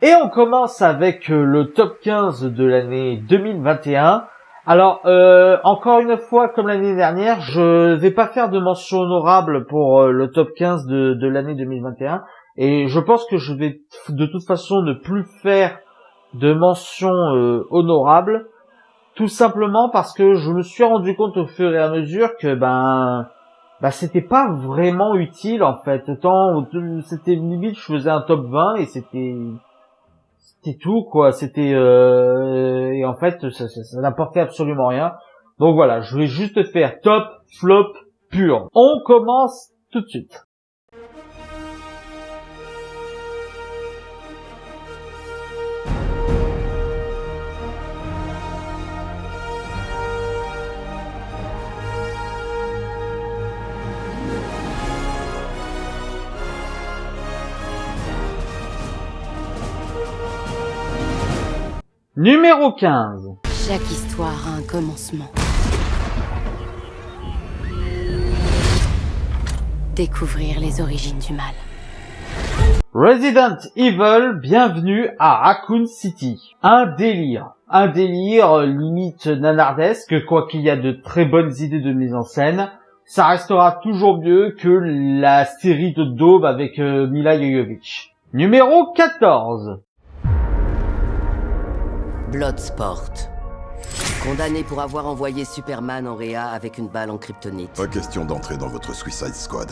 Et on commence avec le top 15 de l'année 2021. Alors, encore une fois, comme l'année dernière, je vais pas faire de mention honorable pour le top 15 de l'année 2021. Et je pense que je vais de toute façon ne plus faire de mention honorable. Tout simplement parce que je me suis rendu compte au fur et à mesure que c'était pas vraiment utile en fait. Autant c'était limite je faisais un top 20 et c'était tout quoi. C'était et en fait ça n'apportait absolument rien. Donc voilà, je vais juste faire top, flop, pur. On commence tout de suite. Numéro 15. Chaque histoire a un commencement. Découvrir les origines du mal. Resident Evil, bienvenue à Raccoon City. Un délire limite nanardesque, quoi qu'il y a de très bonnes idées de mise en scène. Ça restera toujours mieux que la série de Daube avec Mila Jovovich. Numéro 14. Bloodsport. Condamné pour avoir envoyé Superman en réa avec une balle en kryptonite. Pas question d'entrer dans votre Suicide Squad.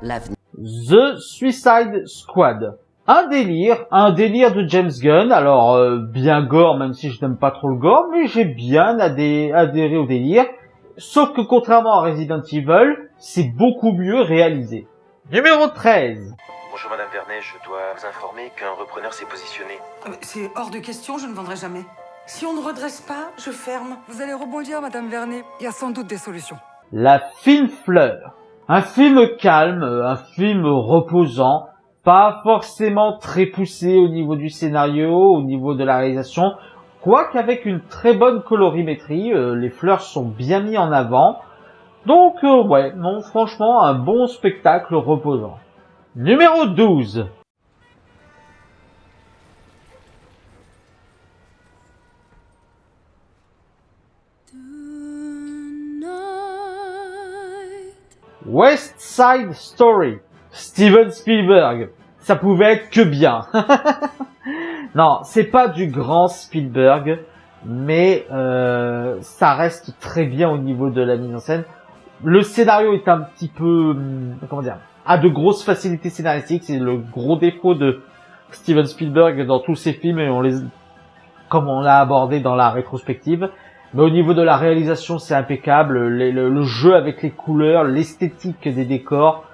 L'avenir. The Suicide Squad. Un délire de James Gunn. Alors, bien gore, même si je n'aime pas trop le gore, mais j'ai bien adhéré au délire. Sauf que contrairement à Resident Evil, c'est beaucoup mieux réalisé. Numéro 13. Bonjour Madame Vernet, je dois vous informer qu'un repreneur s'est positionné. C'est hors de question, je ne vendrai jamais. Si on ne redresse pas, je ferme. Vous allez rebondir, Madame Vernet. Il y a sans doute des solutions. La fine fleur. Un film calme, un film reposant, pas forcément très poussé au niveau du scénario, au niveau de la réalisation, quoiqu'avec une très bonne colorimétrie, les fleurs sont bien mis en avant. Donc ouais, non, franchement, un bon spectacle reposant. Numéro 12. West Side Story. Steven Spielberg. Ça pouvait être que bien. Non, c'est pas du grand Spielberg, mais ça reste très bien au niveau de la mise en scène. Le scénario est un petit peu, a de grosses facilités scénaristiques. C'est le gros défaut de Steven Spielberg dans tous ses films, et comme on l'a abordé dans la rétrospective. Mais au niveau de la réalisation, c'est impeccable. Le jeu avec les couleurs, l'esthétique des décors,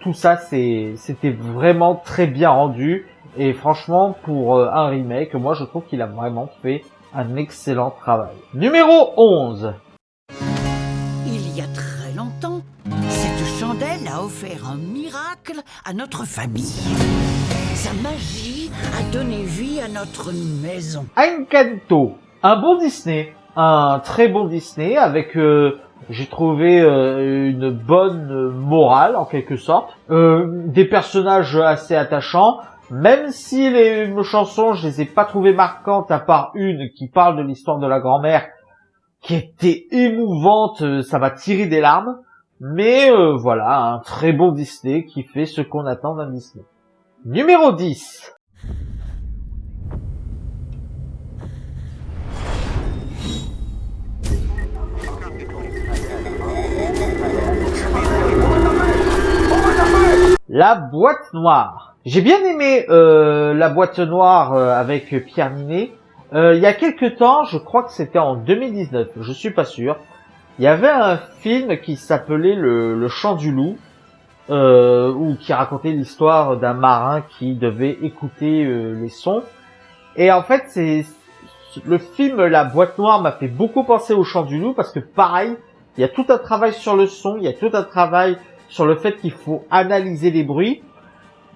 tout ça, c'était vraiment très bien rendu. Et franchement, pour un remake, moi, je trouve qu'il a vraiment fait un excellent travail. Numéro 11. Il y a très longtemps, cette chandelle a offert un miracle à notre famille. Sa magie a donné vie à notre maison. Encanto. Un bon Disney. Un très bon Disney avec, j'ai trouvé une bonne morale en quelque sorte, des personnages assez attachants, même si les chansons je les ai pas trouvées marquantes à part une qui parle de l'histoire de la grand-mère qui était émouvante, ça m'a tiré des larmes, mais voilà, un très bon Disney qui fait ce qu'on attend d'un Disney. Numéro 10. La boîte noire. J'ai bien aimé la boîte noire avec Pierre Ninet. Il y a quelques temps, je crois que c'était en 2019, je suis pas sûr. Il y avait un film qui s'appelait le Chant du loup, ou qui racontait l'histoire d'un marin qui devait écouter les sons. Et en fait, le film La boîte noire m'a fait beaucoup penser au Chant du loup parce que pareil, il y a tout un travail sur le son, il y a tout un travail sur le fait qu'il faut analyser les bruits.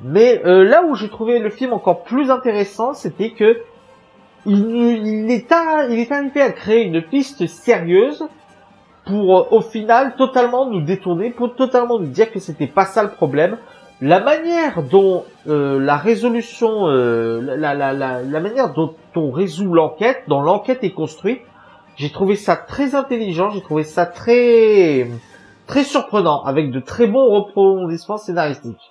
Mais là où j'ai trouvé le film encore plus intéressant, c'était que il est arrivé à créer une piste sérieuse pour au final totalement nous détourner, pour totalement nous dire que c'était pas ça le problème, la manière dont la résolution, la manière dont on résout l'enquête, dont l'enquête est construite, j'ai trouvé ça très intelligent, j'ai trouvé ça très surprenant, avec de très bons rebondissements scénaristiques.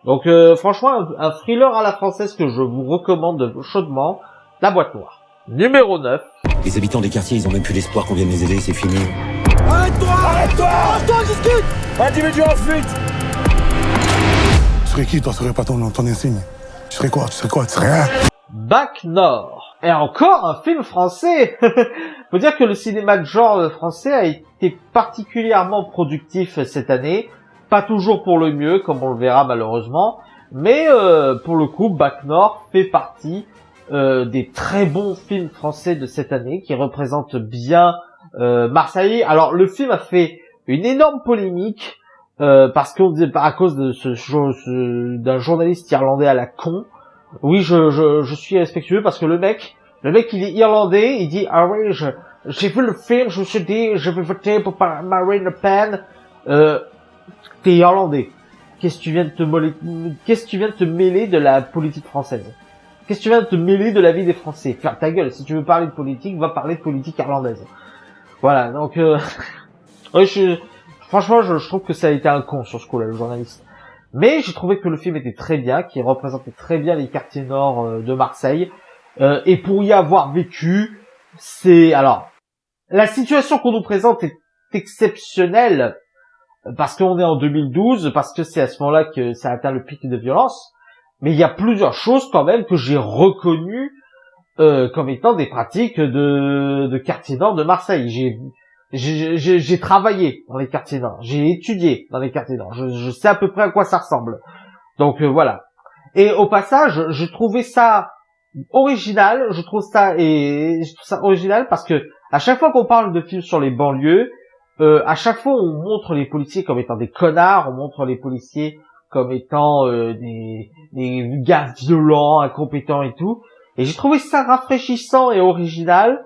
Donc franchement, un thriller à la française que je vous recommande chaudement, La Boîte Noire. Numéro 9. Les habitants des quartiers, ils ont même plus l'espoir qu'on vienne les aider, c'est fini. Arrête-toi! Arrête-toi! Arrête-toi, discute! Individu en fuite! Tu serais qui, toi? Tu serais pas ton insigne? Tu serais quoi? Tu serais rien? Bac Nord. Et encore un film français. Faut dire que le cinéma de genre français a été particulièrement productif cette année. Pas toujours pour le mieux, comme on le verra malheureusement. Mais pour le coup, Bac Nord fait partie des très bons films français de cette année, qui représentent bien Marseille. Alors le film a fait une énorme polémique parce qu'on à cause de d'un journaliste irlandais à la con. Oui, je suis respectueux parce que le mec il est irlandais, il dit ah oui, j'ai vu le film, je me suis dit je vais voter pour Marine Le Pen. T'es irlandais. Qu'est-ce que tu viens de te mêler de la politique française? Qu'est-ce que tu viens de te mêler de la vie des Français? Ferme ta gueule. Si tu veux parler de politique, va parler de politique irlandaise. Voilà, donc ouais, franchement, je trouve que ça a été un con sur ce coup-là, le journaliste. Mais j'ai trouvé que le film était très bien, qu'il représentait très bien les quartiers nord de Marseille. Et pour y avoir vécu, alors, la situation qu'on nous présente est exceptionnelle, parce qu'on est en 2012, parce que c'est à ce moment-là que ça atteint le pic de violence. Mais il y a plusieurs choses quand même que j'ai reconnues comme étant des pratiques de quartier nord de Marseille. J'ai travaillé dans les quartiers nord, j'ai étudié dans les quartiers nord, je sais à peu près à quoi ça ressemble. Donc voilà. Et au passage, je trouvais ça original, je trouve ça original parce que à chaque fois qu'on parle de films sur les banlieues, à chaque fois on montre les policiers comme étant des connards, on montre les policiers comme étant des gars violents, incompétents et tout. Et j'ai trouvé ça rafraîchissant et original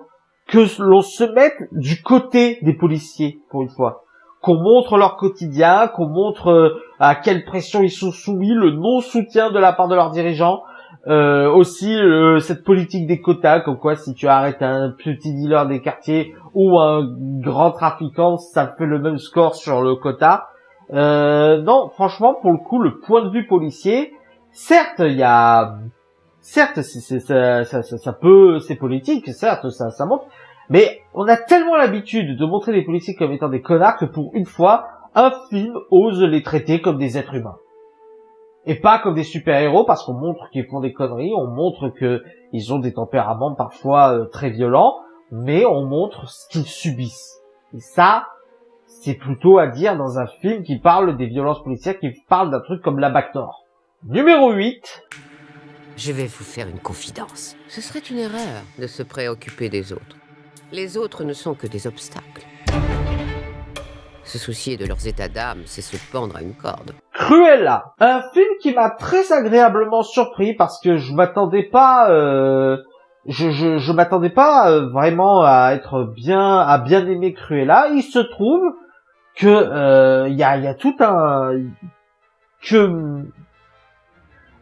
que l'on se mette du côté des policiers, pour une fois. Qu'on montre leur quotidien, qu'on montre à quelle pression ils sont soumis, le non-soutien de la part de leurs dirigeants. Aussi cette politique des quotas, comme quoi si tu arrêtes un petit dealer des quartiers ou un grand trafiquant, ça fait le même score sur le quota. Non, franchement, pour le coup, le point de vue policier, certes, c'est politique, certes, ça montre, mais on a tellement l'habitude de montrer les policiers comme étant des connards que pour une fois, un film ose les traiter comme des êtres humains. Et pas comme des super-héros, parce qu'on montre qu'ils font des conneries, on montre qu'ils ont des tempéraments parfois très violents, mais on montre ce qu'ils subissent. Et ça, c'est plutôt à dire dans un film qui parle des violences policières, qui parle d'un truc comme La Bac Nord. Numéro 8. Je vais vous faire une confidence. Ce serait une erreur de se préoccuper des autres. Les autres ne sont que des obstacles. Se soucier de leurs états d'âme, c'est se pendre à une corde. Cruella, un film qui m'a très agréablement surpris parce que je m'attendais pas, je m'attendais pas vraiment à bien aimer Cruella. Il se trouve que il y a tout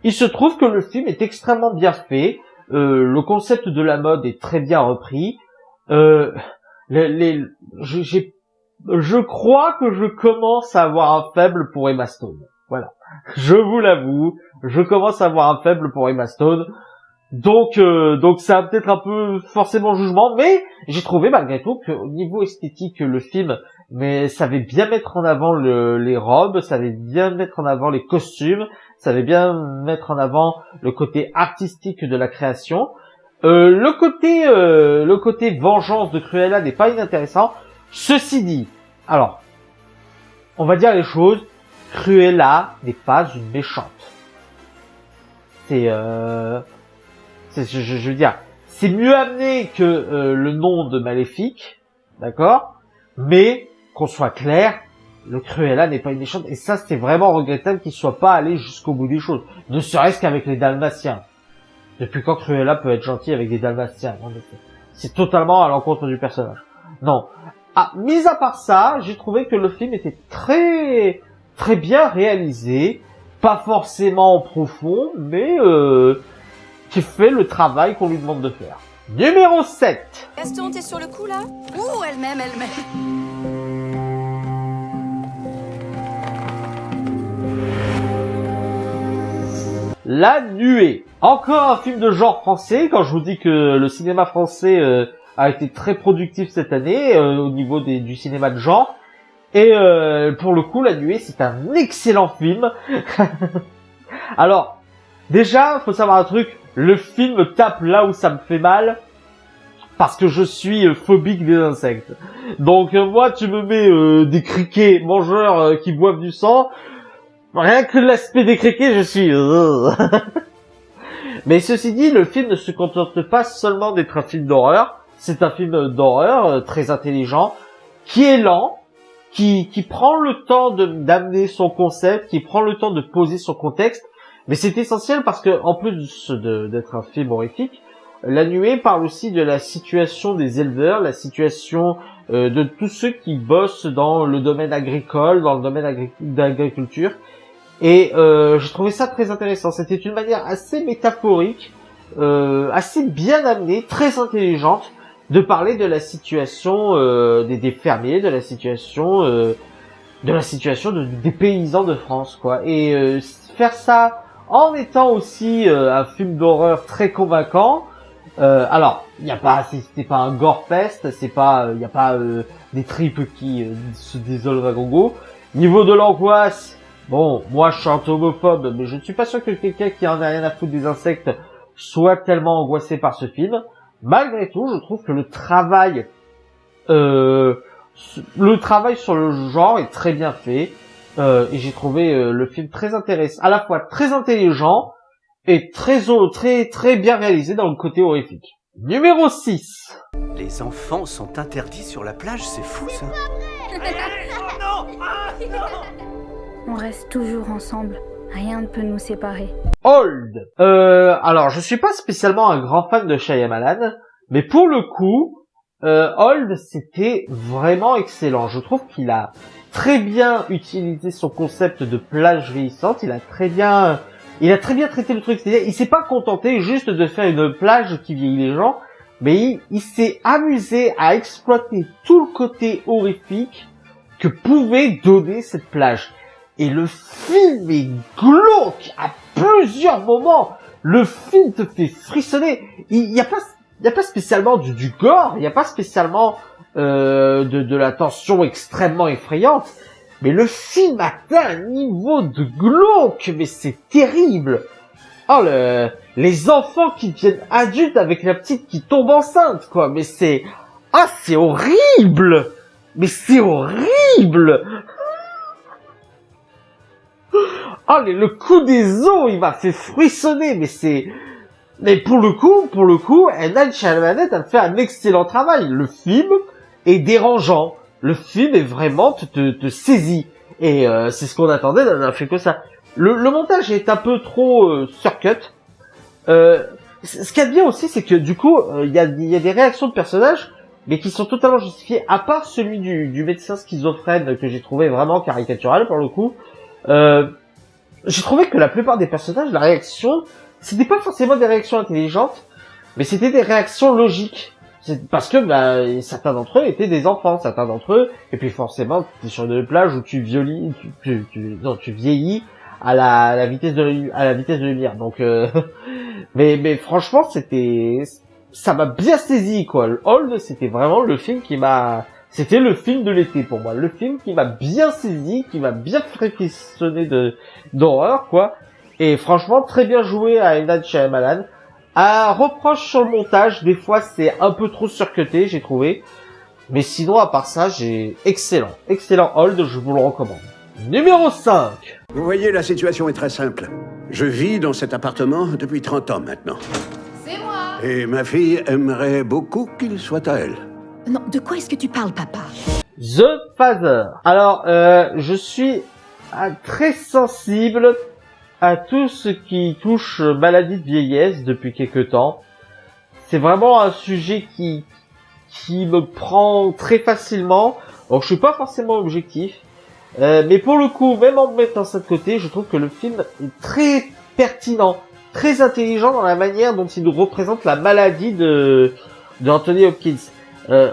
il se trouve que le film est extrêmement bien fait. Le concept de la mode est très bien repris. Je crois que je commence à avoir un faible pour Emma Stone. Voilà. Je vous l'avoue, je commence à avoir un faible pour Emma Stone. Donc ça a peut-être un peu forcément jugement, mais j'ai trouvé malgré tout qu'au niveau esthétique, le film, mais savait bien mettre en avant les robes, savait bien mettre en avant les costumes, savait bien mettre en avant le côté artistique de la création. Le côté vengeance de Cruella n'est pas inintéressant. Ceci dit, alors, on va dire les choses, Cruella n'est pas une méchante. Je veux dire, c'est mieux amené que le nom de Maléfique, d'accord? Mais, qu'on soit clair, le Cruella n'est pas une méchante, et ça c'est vraiment regrettable qu'il soit pas allé jusqu'au bout des choses. Ne serait-ce qu'avec les Dalmatiens. Depuis quand Cruella peut être gentille avec des Dalmatiens? C'est totalement à l'encontre du personnage. Non. Ah, mis à part ça, j'ai trouvé que le film était très, très bien réalisé. pas forcément profond, mais qui fait le travail qu'on lui demande de faire. Numéro 7. Gaston, t'es sur le coup là? Ouh, elle-même. La Nuée. Encore un film de genre français, quand je vous dis que le cinéma français a été très productif cette année au niveau du cinéma de genre. Et pour le coup, La Nuée, c'est un excellent film. Alors, déjà, faut savoir un truc, le film tape là où ça me fait mal, parce que je suis phobique des insectes. Donc moi, tu me mets des criquets mangeurs qui boivent du sang, rien que l'aspect des criquets, je suis... Mais ceci dit, le film ne se contente pas seulement d'être un film d'horreur, c'est un film d'horreur très intelligent, qui est lent, qui prend le temps d'amener son concept, qui prend le temps de poser son contexte, mais c'est essentiel parce que, en plus d'être un film horrifique, La Nuée parle aussi de la situation des éleveurs, la situation de tous ceux qui bossent dans le domaine agricole, dans le domaine d'agriculture. Et j'ai trouvé ça très intéressant. C'était une manière assez métaphorique, assez bien amenée, très intelligente, de parler de la situation des fermiers, de la situation des paysans de France, quoi. Et faire ça en étant aussi un film d'horreur très convaincant. Alors, c'est pas un gore-fest, c'est pas, y a pas des tripes qui se désolent à gogo. Niveau de l'angoisse, bon, moi je suis un homophobe, mais je ne suis pas sûr que quelqu'un qui en a rien à foutre des insectes soit tellement angoissé par ce film. Malgré tout, je trouve que le travail sur le genre est très bien fait. Et j'ai trouvé le film très intéressant, à la fois très intelligent et très bien réalisé dans le côté horrifique. Numéro 6. Les enfants sont interdits sur la plage, c'est fou ça. On reste toujours ensemble. Rien ne peut nous séparer. Old. Alors, je suis pas spécialement un grand fan de Shyamalan, mais pour le coup, Old, c'était vraiment excellent. Je trouve qu'il a très bien utilisé son concept de plage vieillissante. Il a très bien traité le truc. C'est-à-dire, il s'est pas contenté juste de faire une plage qui vieillit les gens, mais il s'est amusé à exploiter tout le côté horrifique que pouvait donner cette plage. Et le film est glauque à plusieurs moments. Le film te fait frissonner. Il y a pas spécialement du gore, il y a pas spécialement de la tension extrêmement effrayante, mais le film atteint un niveau de glauque, mais c'est terrible. Oh, les enfants qui deviennent adultes avec la petite qui tombe enceinte, quoi, mais c'est horrible. Mais c'est horrible. Oh, le coup des os, il m'a fait frissonner, mais pour le coup, M. Night Shyamalan a fait un excellent travail. Le film est dérangeant. Le film est vraiment te saisit. Et c'est ce qu'on attendait d'un film comme ça. Le montage est un peu trop surcut. Ce qu'il y a de bien aussi, c'est que du coup, il y a des réactions de personnages, mais qui sont totalement justifiées, à part celui du médecin schizophrène que j'ai trouvé vraiment caricatural pour le coup. J'ai trouvé que la plupart des personnages, la réaction, c'était pas forcément des réactions intelligentes, mais c'était des réactions logiques. C'est parce que certains d'entre eux étaient des enfants, certains d'entre eux, et puis forcément, t'es sur une plage où tu vieillis à la vitesse de lumière. Donc, mais franchement, ça m'a bien saisi, quoi. Old, c'était vraiment le film c'était le film de l'été pour moi, le film qui m'a bien saisi, qui m'a bien fait frissonner d'horreur, quoi. Et franchement, très bien joué à M. Night Shyamalan. Un reproche sur le montage, des fois c'est un peu trop surcuté, j'ai trouvé. Mais sinon, à part ça, excellent Old, je vous le recommande. Numéro 5. Vous voyez, la situation est très simple. Je vis dans cet appartement depuis 30 ans maintenant. C'est moi. Et ma fille aimerait beaucoup qu'il soit à elle. Non, de quoi est-ce que tu parles, papa? The Father. Alors, je suis très sensible à tout ce qui touche maladie de vieillesse depuis quelque temps. C'est vraiment un sujet qui me prend très facilement. Donc, je suis pas forcément objectif, Mais pour le coup, même en mettant ça de côté, je trouve que le film est très pertinent, très intelligent dans la manière dont il nous représente la maladie de Anthony Hopkins.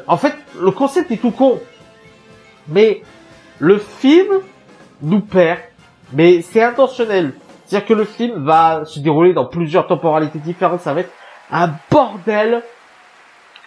En fait, le concept est tout con, mais le film nous perd, mais c'est intentionnel. C'est-à-dire que le film va se dérouler dans plusieurs temporalités différentes, ça va être un bordel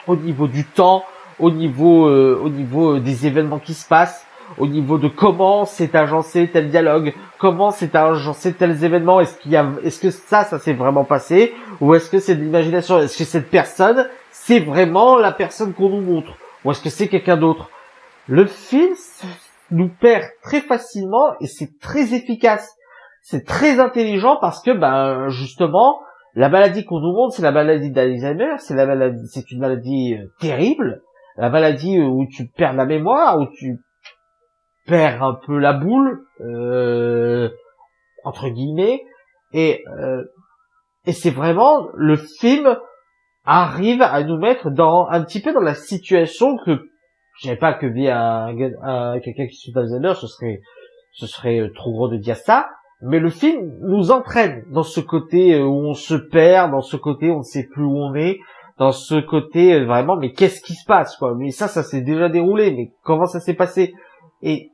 au niveau du temps, au niveau des événements qui se passent, au niveau de comment c'est agencé tel dialogue, comment c'est agencé tels événements, est-ce que ça s'est vraiment passé, ou est-ce que c'est de l'imagination, est-ce que cette personne, c'est vraiment la personne qu'on nous montre, ou est-ce que c'est quelqu'un d'autre? Le film nous perd très facilement et c'est très efficace. C'est très intelligent parce que, justement, la maladie qu'on nous montre, c'est la maladie d'Alzheimer, c'est une maladie terrible, la maladie où tu perds la mémoire, où tu perds un peu la boule, entre guillemets, et c'est vraiment, le film arrive à nous mettre un petit peu dans la situation que, je savais pas que vit quelqu'un qui souffre d'Alzheimer, ce serait trop gros de dire ça, mais le film nous entraîne dans ce côté où on se perd, dans ce côté où on ne sait plus où on est, dans ce côté vraiment, mais qu'est-ce qui se passe, quoi? Mais ça s'est déjà déroulé, mais comment ça s'est passé? Et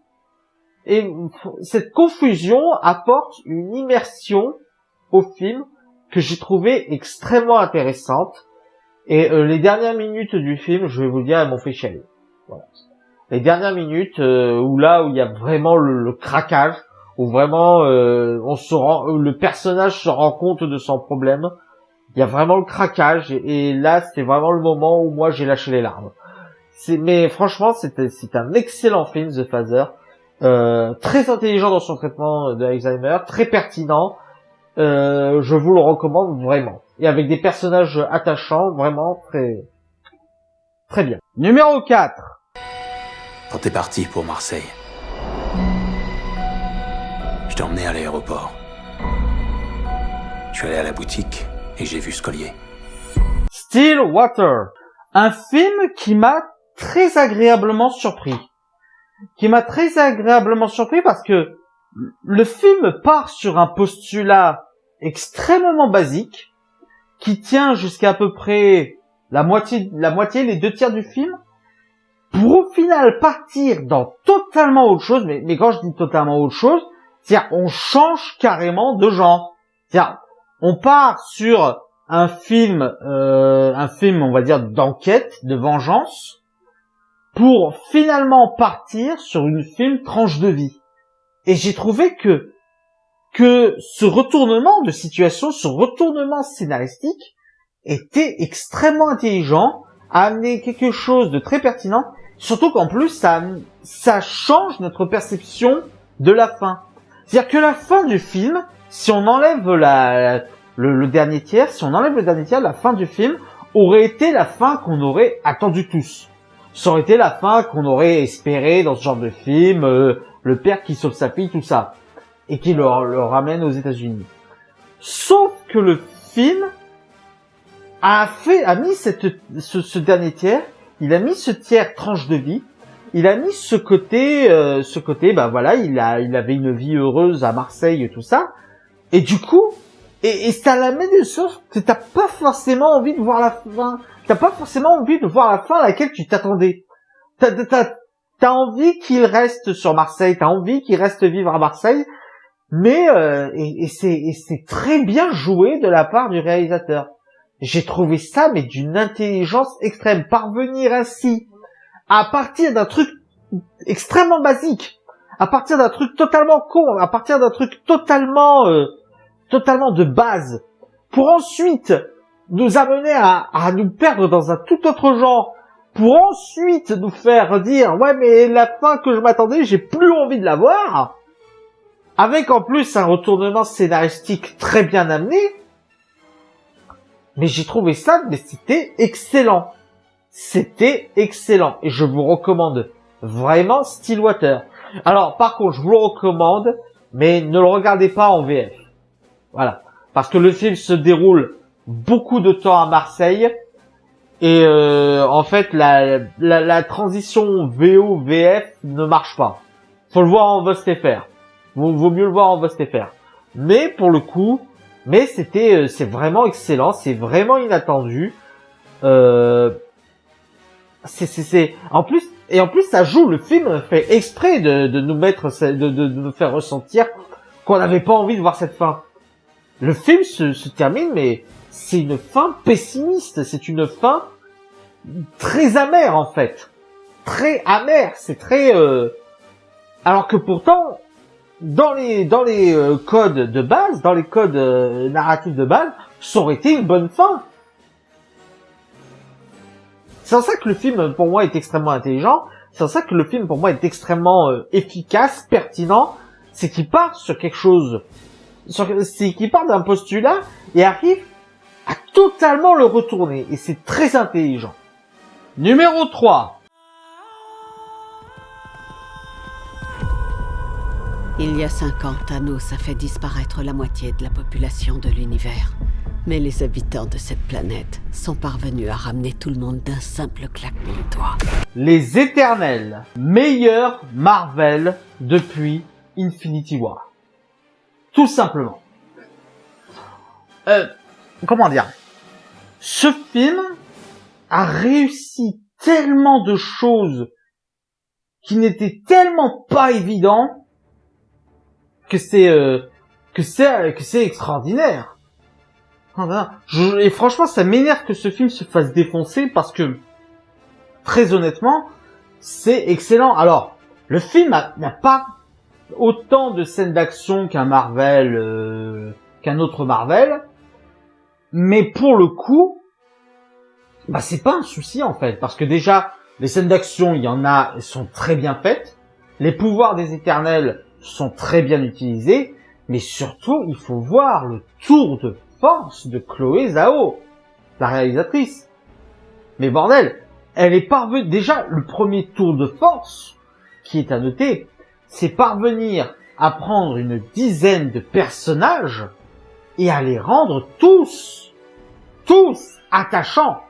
cette confusion apporte une immersion au film que j'ai trouvé extrêmement intéressante. Et les dernières minutes du film, je vais vous le dire, elles m'ont fait chialer. Voilà. Les dernières minutes où il y a vraiment le craquage, où vraiment le personnage se rend compte de son problème. Il y a vraiment le craquage et là c'était vraiment le moment où moi j'ai lâché les larmes. Mais franchement c'est un excellent film, The Father, très intelligent dans son traitement de Alzheimer, très pertinent. Je vous le recommande vraiment. Et avec des personnages attachants, vraiment très très bien. Numéro 4. Quand t'es parti pour Marseille, je t'ai emmené à l'aéroport. Je suis allé à la boutique et j'ai vu ce collier. Stillwater. Un film qui m'a très agréablement surpris. Parce que le film part sur un postulat extrêmement basique qui tient jusqu'à à peu près la moitié, les 2/3 du film, pour au final partir dans totalement autre chose. Mais quand je dis totalement autre chose, c'est-à-dire on change carrément de genre. C'est-à-dire on part sur un film on va dire d'enquête, de vengeance, pour finalement partir sur une film tranche de vie. Et j'ai trouvé que ce retournement de situation, ce retournement scénaristique était extrêmement intelligent, a amené quelque chose de très pertinent, surtout qu'en plus ça change notre perception de la fin. C'est-à-dire que la fin du film, si on enlève le dernier tiers, la fin du film aurait été la fin qu'on aurait attendu tous. Ça aurait été la fin qu'on aurait espéré dans ce genre de film, le père qui sauve sa fille, tout ça, et qui le ramène aux États-Unis. Sauf que le film a mis ce dernier tiers, il a mis ce tiers tranche de vie, il a mis ce côté, il avait une vie heureuse à Marseille, tout ça, et du coup, et ça l'amène de sorte que t'as pas forcément envie de voir la fin. T'as pas forcément envie de voir la fin à laquelle tu t'attendais. T'as envie qu'il reste sur Marseille, t'as envie qu'il reste vivre à Marseille, mais c'est très bien joué de la part du réalisateur. J'ai trouvé ça mais d'une intelligence extrême. Parvenir ainsi à partir d'un truc extrêmement basique, à partir d'un truc totalement con, à partir d'un truc totalement de base, pour ensuite nous amener à nous perdre dans un tout autre genre, pour ensuite nous faire dire ouais mais la fin que je m'attendais j'ai plus envie de la voir, avec en plus un retournement scénaristique très bien amené. Mais j'ai trouvé ça, mais c'était excellent et je vous recommande vraiment Stillwater. Alors par contre je vous le recommande, mais ne le regardez pas en VF, voilà, parce que le film se déroule beaucoup de temps à Marseille et en fait la transition VO-VF ne marche pas. faut le voir en VOST-FR. Vaut mieux le voir en VOST-FR. Mais pour le coup, c'est vraiment excellent, c'est vraiment inattendu. En plus ça joue, le film fait exprès de nous mettre, de nous faire ressentir qu'on n'avait pas envie de voir cette fin. Le film se termine, mais c'est une fin pessimiste, c'est une fin très amère en fait. Très amère, c'est très alors que pourtant dans les codes de base, dans les codes narratifs de base, ça aurait été une bonne fin. C'est en ça que le film pour moi est extrêmement intelligent, c'est en ça que le film pour moi est extrêmement efficace, pertinent, c'est qu'il part sur quelque chose, c'est qu'il part d'un postulat et arrive à totalement le retourner, et c'est très intelligent. Numéro 3. Il y a 5 ans, Thanos a fait disparaître la moitié de la population de l'univers. Mais les habitants de cette planète sont parvenus à ramener tout le monde d'un simple claquement de doigts. Les Éternels, meilleur Marvel depuis Infinity War. Tout simplement. Comment dire ? Ce film a réussi tellement de choses qui n'étaient tellement pas évidentes que c'est extraordinaire. Et franchement, ça m'énerve que ce film se fasse défoncer parce que, très honnêtement, c'est excellent. Alors, le film n'a pas autant de scènes d'action qu'un Marvel, qu'un autre Marvel, mais pour le coup, bah c'est pas un souci en fait, parce que déjà, les scènes d'action, il y en a, elles sont très bien faites, les pouvoirs des Éternels sont très bien utilisés, mais surtout, il faut voir le tour de force de Chloé Zhao, la réalisatrice. Mais bordel, elle est parvenue, déjà, le premier tour de force, qui est à noter, c'est parvenir à prendre une dizaine de personnages et à les rendre tous attachants.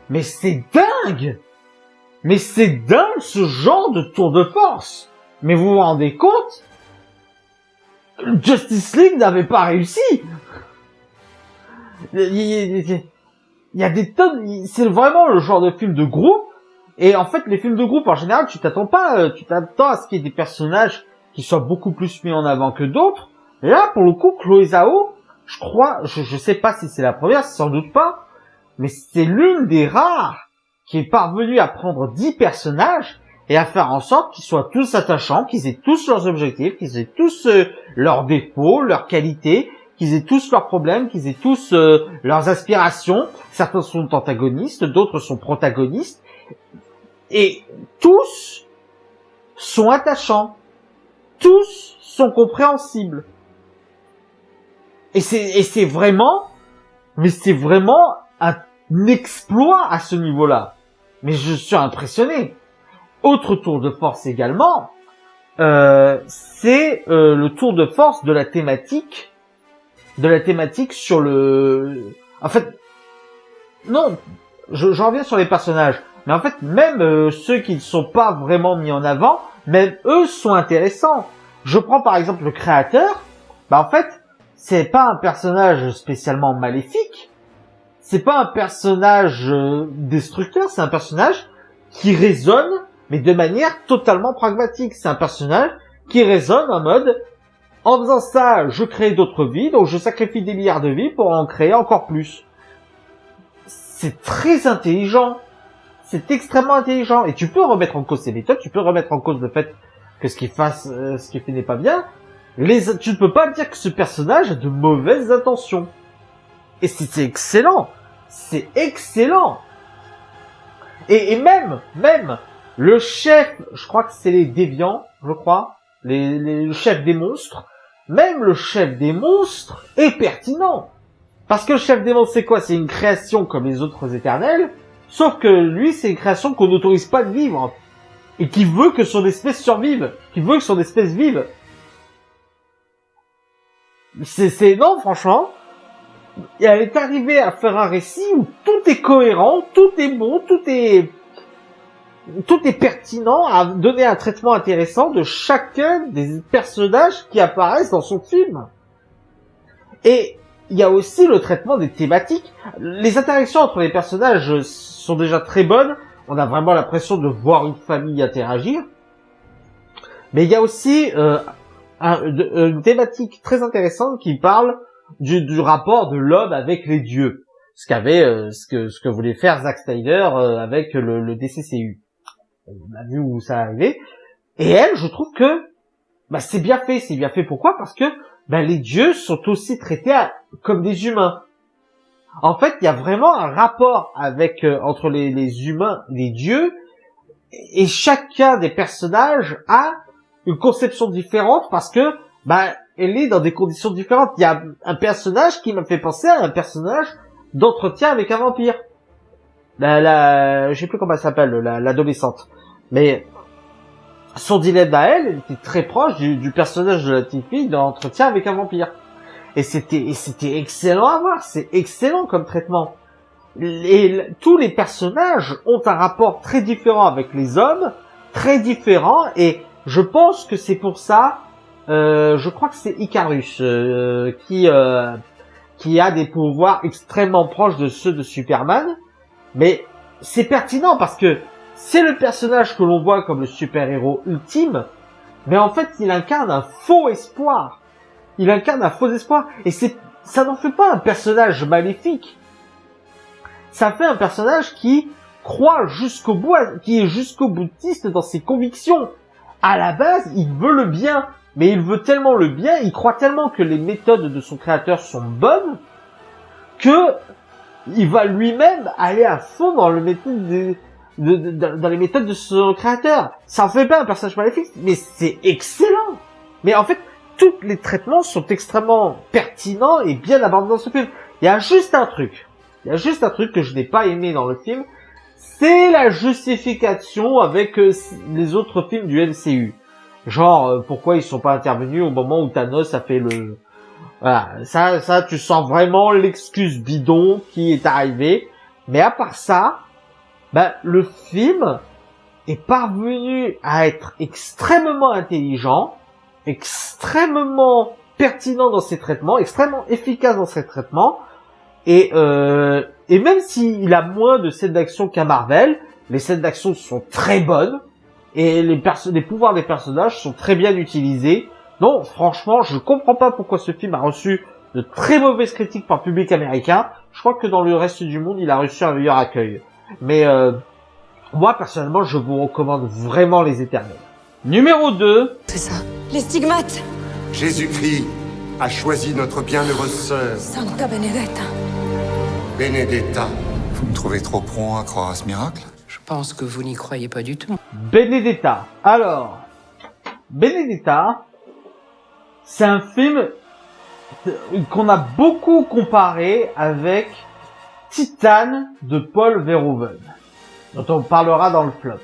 Mais c'est dingue! Mais c'est dingue ce genre de tour de force! Mais vous vous rendez compte? Justice League n'avait pas réussi! Il y a des tonnes, c'est vraiment le genre de film de groupe, et en fait les films de groupe en général tu t'attends à ce qu'il y ait des personnages qui soient beaucoup plus mis en avant que d'autres, et là pour le coup Chloé Zhao, je crois, je sais pas si c'est la première, sans doute pas, mais c'est l'une des rares qui est parvenue à prendre 10 personnages et à faire en sorte qu'ils soient tous attachants, qu'ils aient tous leurs objectifs, qu'ils aient tous leurs défauts, leurs qualités, qu'ils aient tous leurs problèmes, qu'ils aient tous leurs aspirations. Certains sont antagonistes, d'autres sont protagonistes, et tous sont attachants, tous sont compréhensibles. Et c'est vraiment un exploit à ce niveau-là. Mais je suis impressionné. Autre tour de force également, c'est le tour de force de la thématique sur le... En fait, non, j'en reviens sur les personnages, mais en fait, même ceux qui ne sont pas vraiment mis en avant, même eux sont intéressants. Je prends par exemple le créateur, en fait, c'est pas un personnage spécialement maléfique, c'est pas un personnage destructeur, c'est un personnage qui raisonne, mais de manière totalement pragmatique. C'est un personnage qui raisonne en mode, en faisant ça, je crée d'autres vies, donc je sacrifie des milliards de vies pour en créer encore plus. C'est très intelligent. C'est extrêmement intelligent. Et tu peux remettre en cause ses méthodes, tu peux remettre en cause le fait que ce qu'il fait n'est pas bien. Tu ne peux pas dire que ce personnage a de mauvaises intentions. Et c'est excellent. C'est excellent. Et même, le chef, je crois que c'est les déviants, le chef des monstres, même le chef des monstres est pertinent. Parce que le chef des monstres, c'est quoi? C'est une création comme les autres éternels, sauf que lui, c'est une création qu'on n'autorise pas de vivre. Et qui veut que son espèce survive. Qui veut que son espèce vive. Non, franchement. Et elle est arrivée à faire un récit où tout est cohérent, tout est bon, tout est tout est pertinent à donner un traitement intéressant de chacun des personnages qui apparaissent dans son film. Et il y a aussi le traitement des thématiques. Les interactions entre les personnages sont déjà très bonnes. On a vraiment l'impression de voir une famille interagir. Mais il y a aussi une thématique très intéressante qui parle du rapport de l'homme avec les dieux. Ce que voulait faire Zack Snyder avec le DCCU. On a vu où ça arrivait. Et elle, je trouve que c'est bien fait. C'est bien fait. Pourquoi? Parce que les dieux sont aussi traités comme des humains. En fait, il y a vraiment un rapport entre les humains, les dieux, et chacun des personnages a une conception différente parce que elle est dans des conditions différentes. Il y a un personnage qui m'a fait penser à un personnage d'entretien avec un vampire. Je sais plus comment elle s'appelle, l'adolescente. Mais son dilemme à elle était très proche du personnage de la petite fille d'entretien avec un vampire. Et c'était excellent à voir. C'est excellent comme traitement. Tous les personnages ont un rapport très différent avec les hommes, très différent, et je pense que c'est pour ça, je crois que c'est Icarus qui a des pouvoirs extrêmement proches de ceux de Superman, mais c'est pertinent parce que c'est le personnage que l'on voit comme le super-héros ultime, mais en fait il incarne un faux espoir. Il incarne un faux espoir, et ça n'en fait pas un personnage maléfique. Ça fait un personnage qui croit jusqu'au bout, qui est jusqu'au boutiste dans ses convictions. À la base, il veut le bien, mais il veut tellement le bien, il croit tellement que les méthodes de son créateur sont bonnes, que il va lui-même aller à fond dans les méthodes de son créateur. Ça en fait pas un personnage maléfique, mais c'est excellent. Mais en fait, tous les traitements sont extrêmement pertinents et bien abordés dans ce film. Il y a juste un truc que je n'ai pas aimé dans le film, c'est la justification avec les autres films du MCU. Genre, pourquoi ils sont pas intervenus au moment où Thanos a fait le... Voilà, ça, tu sens vraiment l'excuse bidon qui est arrivée. Mais à part ça, le film est parvenu à être extrêmement intelligent, extrêmement pertinent dans ses traitements, extrêmement efficace dans ses traitements, et même s'il a moins de scènes d'action qu'à Marvel, les scènes d'action sont très bonnes, et les pouvoirs des personnages sont très bien utilisés. Non, franchement, je comprends pas pourquoi ce film a reçu de très mauvaises critiques par le public américain. Je crois que dans le reste du monde, il a reçu un meilleur accueil. Mais moi, personnellement, je vous recommande vraiment Les Éternels. Numéro 2. C'est ça. Les stigmates. Jésus-Christ a choisi notre bienheureuse sœur. Santa Benedetta. Benedetta. Vous me trouvez trop prompt à croire à ce miracle? Je pense que vous n'y croyez pas du tout. Benedetta. Alors, Benedetta, c'est un film qu'on a beaucoup comparé avec Titan de Paul Verhoeven, dont on parlera dans le flop.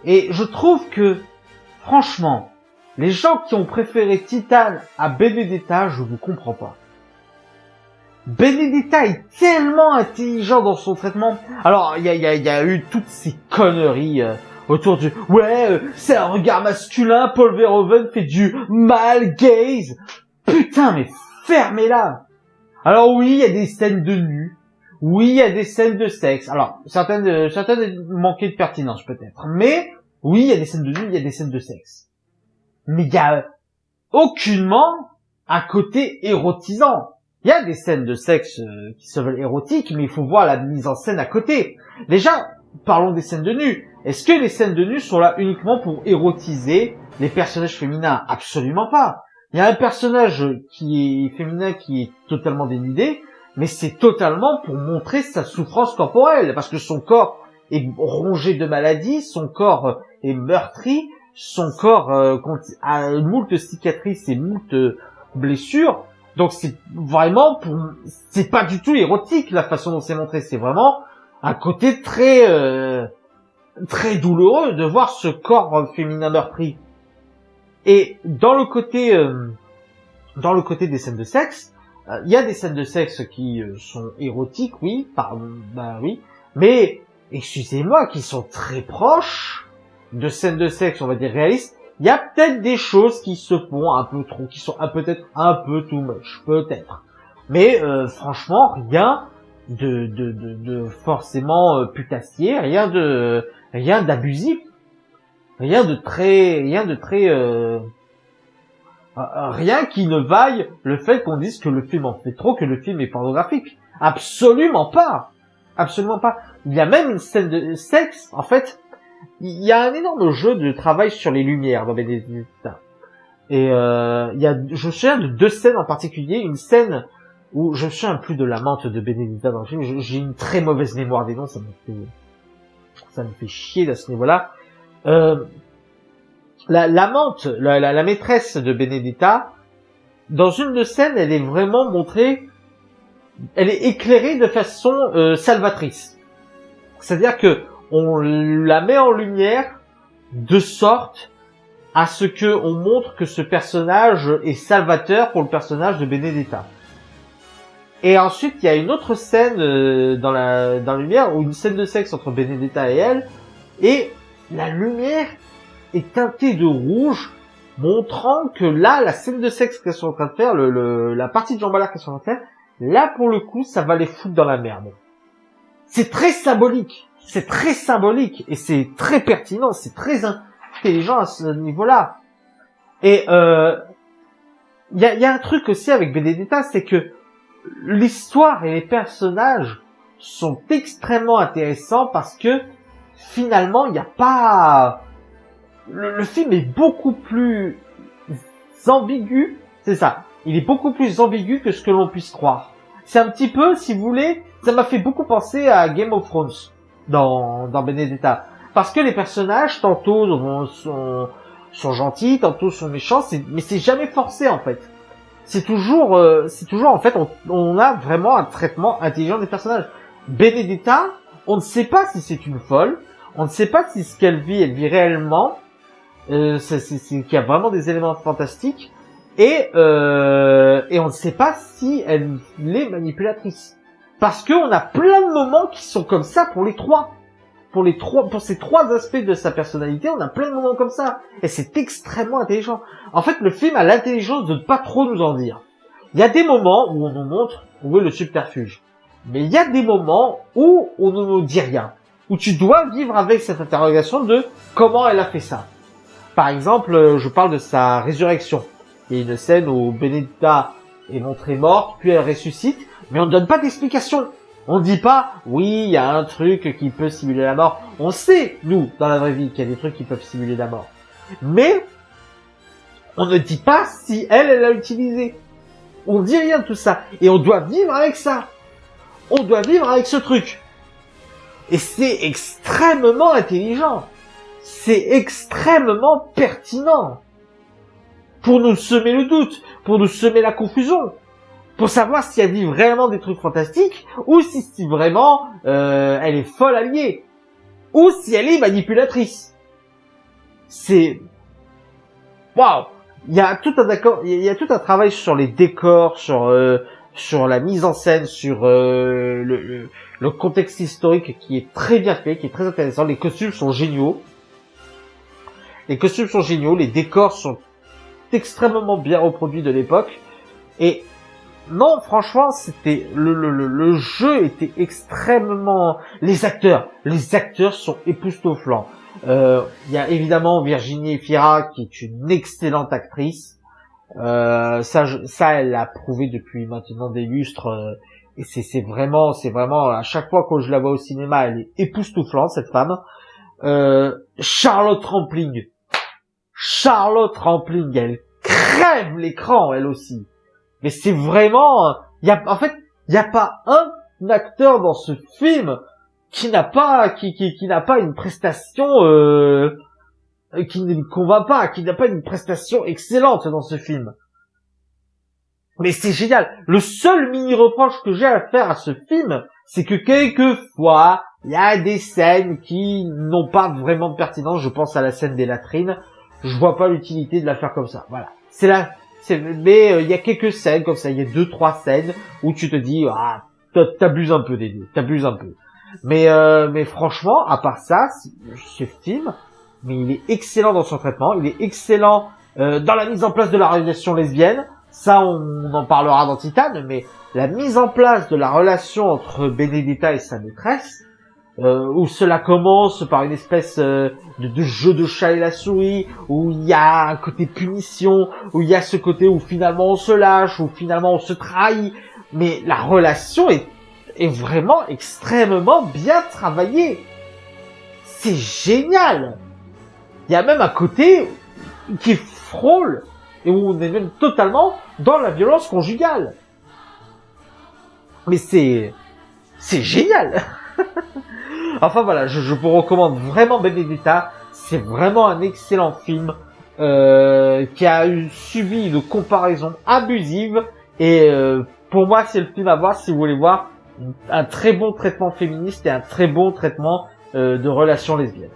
Et je trouve que, franchement, les gens qui ont préféré Titan à Benedetta, je vous comprends pas. Benedetta est tellement intelligent dans son traitement. Alors, il y a eu toutes ces conneries autour du... c'est un regard masculin, Paul Verhoeven fait du male gaze. Putain, mais fermez-la. Alors oui, il y a des scènes de nu. Oui, il y a des scènes de sexe. Alors, certaines manquaient de pertinence peut-être. Mais, oui, il y a des scènes de nu, il y a des scènes de sexe. Mais il y a aucunement un côté érotisant. Il y a des scènes de sexe qui se veulent érotiques, mais il faut voir la mise en scène à côté. Déjà, parlons des scènes de nu. Est-ce que les scènes de nu sont là uniquement pour érotiser les personnages féminins? Absolument pas. Il y a un personnage qui est féminin qui est totalement dénudé, mais c'est totalement pour montrer sa souffrance corporelle, parce que son corps est rongé de maladies, son corps est meurtri, son corps a moult cicatrices et moult blessures. Donc c'est vraiment c'est pas du tout érotique la façon dont c'est montré, c'est vraiment un côté très douloureux de voir ce corps féminin meurtri. Et dans le côté des scènes de sexe, il y a des scènes de sexe qui sont érotiques, oui, oui, mais excusez-moi, qui sont très proches de scènes de sexe, on va dire réalistes. Il y a peut-être des choses qui se font un peu trop, qui sont peut-être un peu too much, peut-être. Mais franchement, rien de forcément putassier, rien d'abusif, rien qui ne vaille le fait qu'on dise que le film en fait trop, que le film est pornographique. Absolument pas. Absolument pas. Il y a même une scène de sexe, en fait, il y a un énorme jeu de travail sur les lumières dans Benedetta. Et je me souviens de 2 scènes en particulier, une scène où je me souviens plus de l'amante de Benedetta dans le film, j'ai une très mauvaise mémoire des noms, ça me fait chier à ce niveau-là. L'amante, la maîtresse de Benedetta, dans une de scènes, elle est vraiment montrée, elle est éclairée de façon salvatrice. C'est-à-dire que on la met en lumière de sorte à ce que on montre que ce personnage est salvateur pour le personnage de Benedetta. Et ensuite, il y a une autre scène dans la lumière, où une scène de sexe entre Benedetta et elle, et la lumière est teintée de rouge, montrant que là, la scène de sexe qu'elles sont en train de faire, la partie de jambes qu'elles sont en train de faire, là, pour le coup, ça va les foutre dans la merde. C'est très symbolique, et c'est très pertinent, c'est très intelligent à ce niveau-là. Et il y a un truc aussi avec Benedetta, c'est que l'histoire et les personnages sont extrêmement intéressants parce que finalement, il n'y a pas... Le film est beaucoup plus ambigu, c'est ça. Il est beaucoup plus ambigu que ce que l'on puisse croire. C'est un petit peu, si vous voulez, ça m'a fait beaucoup penser à Game of Thrones dans Benedetta. Parce que les personnages, tantôt sont gentils, tantôt sont méchants, mais c'est jamais forcé en fait. C'est toujours en fait, on a vraiment un traitement intelligent des personnages. Benedetta, on ne sait pas si c'est une folle, on ne sait pas si ce qu'elle vit réellement, qu'il y a vraiment des éléments fantastiques, et on ne sait pas si elle est manipulatrice. Parce qu'on a plein de moments qui sont comme ça pour les trois. Pour ces 3 aspects de sa personnalité, on a plein de moments comme ça. Et c'est extrêmement intelligent. En fait, le film a l'intelligence de ne pas trop nous en dire. Il y a des moments où on nous montre où est le subterfuge. Mais il y a des moments où on ne nous dit rien. Où tu dois vivre avec cette interrogation de comment elle a fait ça. Par exemple, je parle de sa résurrection. Il y a une scène où Benedetta est montrée morte, puis elle ressuscite, mais on ne donne pas d'explication. On dit pas, oui, il y a un truc qui peut simuler la mort. On sait, nous, dans la vraie vie, qu'il y a des trucs qui peuvent simuler la mort. Mais, on ne dit pas si elle l'a utilisé. On dit rien de tout ça. Et on doit vivre avec ça. On doit vivre avec ce truc. Et c'est extrêmement intelligent. C'est extrêmement pertinent. Pour nous semer le doute. Pour nous semer la confusion. Pour savoir si elle vit vraiment des trucs fantastiques, ou si vraiment elle est folle alliée, ou si elle est manipulatrice. C'est waouh. Il y a tout un travail sur les décors, sur la mise en scène, sur le contexte historique qui est très bien fait, qui est très intéressant. Les costumes sont géniaux. Les décors sont extrêmement bien reproduits de l'époque, et non, franchement, c'était le jeu était extrêmement. Les acteurs sont époustouflants. Il y a évidemment Virginie Efira qui est une excellente actrice. Ça, elle l'a prouvé depuis maintenant des lustres. Et c'est vraiment à chaque fois que je la vois au cinéma, elle est époustouflante cette femme. Charlotte Rampling, elle crève l'écran elle aussi. Mais c'est vraiment, il y a pas un acteur dans ce film qui n'a pas une prestation, qui ne convainc pas, qui n'a pas une prestation excellente dans ce film. Mais c'est génial. Le seul mini reproche que j'ai à faire à ce film, c'est que quelquefois, il y a des scènes qui n'ont pas vraiment de pertinence. Je pense à la scène des latrines. Je vois pas l'utilité de la faire comme ça. Voilà. Mais il y a quelques scènes comme ça, il y a 2-3 scènes où tu te dis t'abuses un peu, Dédé, t'abuses un peu. Mais franchement, à part ça, ce film, mais il est excellent dans son traitement, il est excellent dans la mise en place de la relation lesbienne. Ça, on en parlera dans Titane, mais la mise en place de la relation entre Benedetta et sa maîtresse, où cela commence par une espèce de jeu de chat et la souris, où il y a un côté punition, où il y a ce côté où finalement on se lâche, où finalement on se trahit, mais la relation est vraiment extrêmement bien travaillée. C'est génial. Il y a même un côté qui frôle et où on est même totalement dans la violence conjugale. Mais c'est génial. Enfin voilà, je vous recommande vraiment Benedetta. C'est vraiment un excellent film qui a subi une comparaison abusive et pour moi c'est le film à voir si vous voulez voir un très bon traitement féministe et un très bon traitement de relations lesbiennes.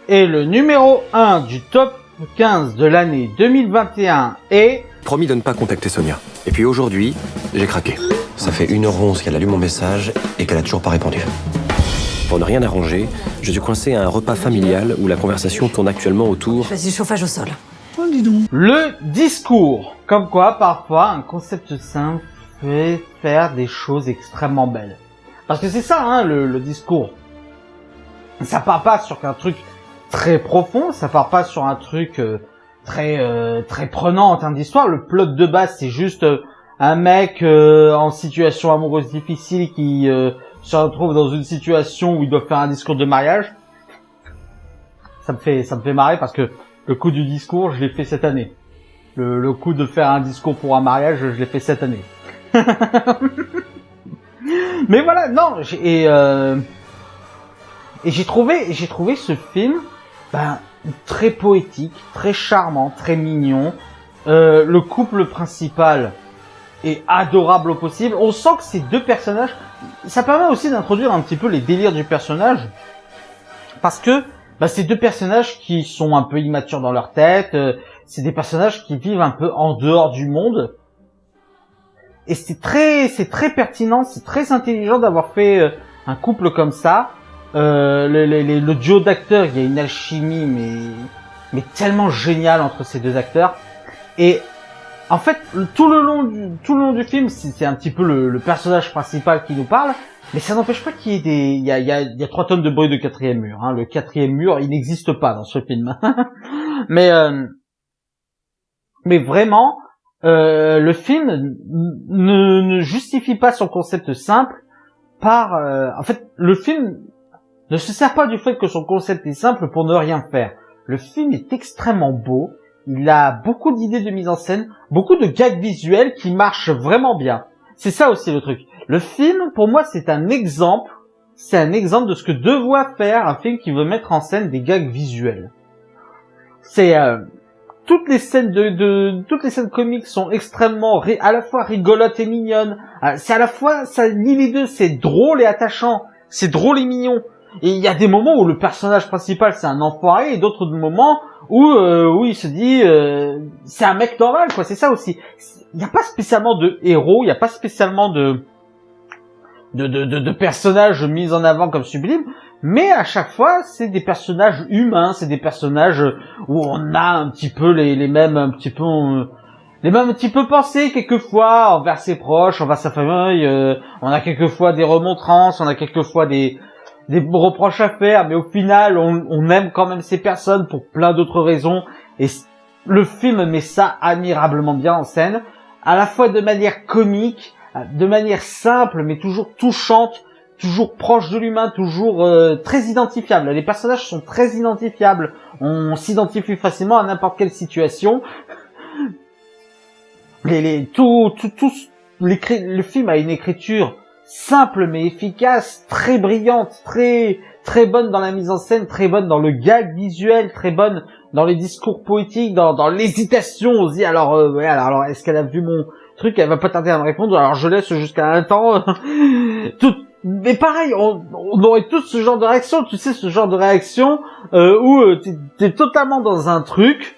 Et le numéro 1 du top 15 de l'année 2021 est... Promis de ne pas contacter Sonia. Et puis aujourd'hui, j'ai craqué. Ça fait 1h11 qu'elle a lu mon message et qu'elle a toujours pas répondu. Pour ne rien arranger, je suis coincé à un repas familial où la conversation tourne actuellement autour... Choisis le chauffage au sol. Oh, dis donc. Le discours. Comme quoi, parfois, un concept simple fait faire des choses extrêmement belles. Parce que c'est ça, hein, le discours. Ça part pas sur un truc très profond, ça part pas sur un truc très prenant en termes d'histoire. Le plot de base, c'est juste un mec en situation amoureuse difficile qui se retrouve dans une situation où il doit faire un discours de mariage. Ça me fait marrer parce que le coup du discours, je l'ai fait cette année. Le coup de faire un discours pour un mariage, je l'ai fait cette année. Mais voilà, non, j'ai trouvé ce film très poétique, très charmant, très mignon. Le couple principal est adorable au possible. On sent que ces deux personnages, ça permet aussi d'introduire un petit peu les délires du personnage, parce que ces deux personnages qui sont un peu immatures dans leur tête, c'est des personnages qui vivent un peu en dehors du monde. Et c'est très pertinent, c'est très intelligent d'avoir fait un couple comme ça. Le duo d'acteurs, il y a une alchimie mais tellement géniale entre ces deux acteurs. Et en fait, tout le long du film, c'est un petit peu le personnage principal qui nous parle, mais ça n'empêche pas qu'il y ait il y a 3 tonnes de bruit de quatrième mur, hein. Le quatrième mur, il n'existe pas dans ce film. mais vraiment, le film ne justifie pas son concept simple par... en fait, le film ne se sert pas du fait que son concept est simple pour ne rien faire. Le film est extrêmement beau, il a beaucoup d'idées de mise en scène, beaucoup de gags visuels qui marchent vraiment bien. C'est ça aussi le truc. Le film, pour moi, c'est un exemple de ce que doit faire un film qui veut mettre en scène des gags visuels. C'est... toutes les scènes toutes les scènes comiques sont extrêmement à la fois rigolotes et mignonnes. C'est à la fois, ça lie les deux, c'est drôle et attachant, c'est drôle et mignon. Et il y a des moments où le personnage principal c'est un enfoiré et d'autres moments où il se dit c'est un mec normal quoi, c'est ça aussi. Il n'y a pas spécialement de héros, il n'y a pas spécialement de personnages mis en avant comme sublimes, mais à chaque fois c'est des personnages humains, c'est des personnages où on a un petit peu les mêmes un petit peu pensées quelquefois envers ses proches, envers sa famille. On a quelquefois des remontrances, on a quelquefois des reproches à faire, mais au final on aime quand même ces personnes pour plein d'autres raisons, et le film met ça admirablement bien en scène, à la fois de manière comique, de manière simple mais toujours touchante, toujours proche de l'humain, toujours très identifiable. Les personnages sont très identifiables, on s'identifie facilement à n'importe quelle situation. Le film a une écriture simple mais efficace, très brillante, très bonne dans la mise en scène, très bonne dans le gag visuel, très bonne dans les discours poétiques, dans l'hésitation. On se dit alors est-ce qu'elle a vu mon truc, elle va pas tarder à me répondre, alors je laisse jusqu'à un temps. Mais pareil, on aurait tous ce genre de réaction, tu sais, ce genre de réaction où t'es totalement dans un truc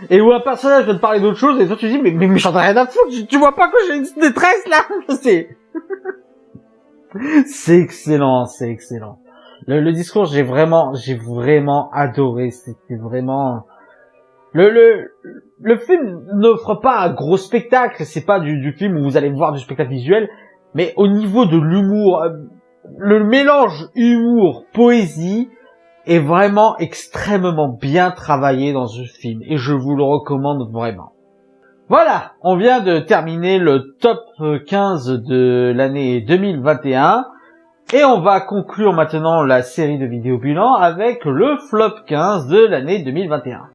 et où un personnage vient te parler d'autre chose et toi tu dis mais j'en ai rien à foutre, tu vois pas que j'ai une détresse là. C'est C'est excellent, c'est excellent. Le discours, j'ai vraiment adoré. C'était vraiment... Le film n'offre pas un gros spectacle, c'est pas du film où vous allez voir du spectacle visuel, mais au niveau de l'humour, le mélange humour-poésie est vraiment extrêmement bien travaillé dans ce film, et je vous le recommande vraiment. Voilà, on vient de terminer le top 15 de l'année 2021, et on va conclure maintenant la série de vidéos bilan avec le flop 15 de l'année 2021.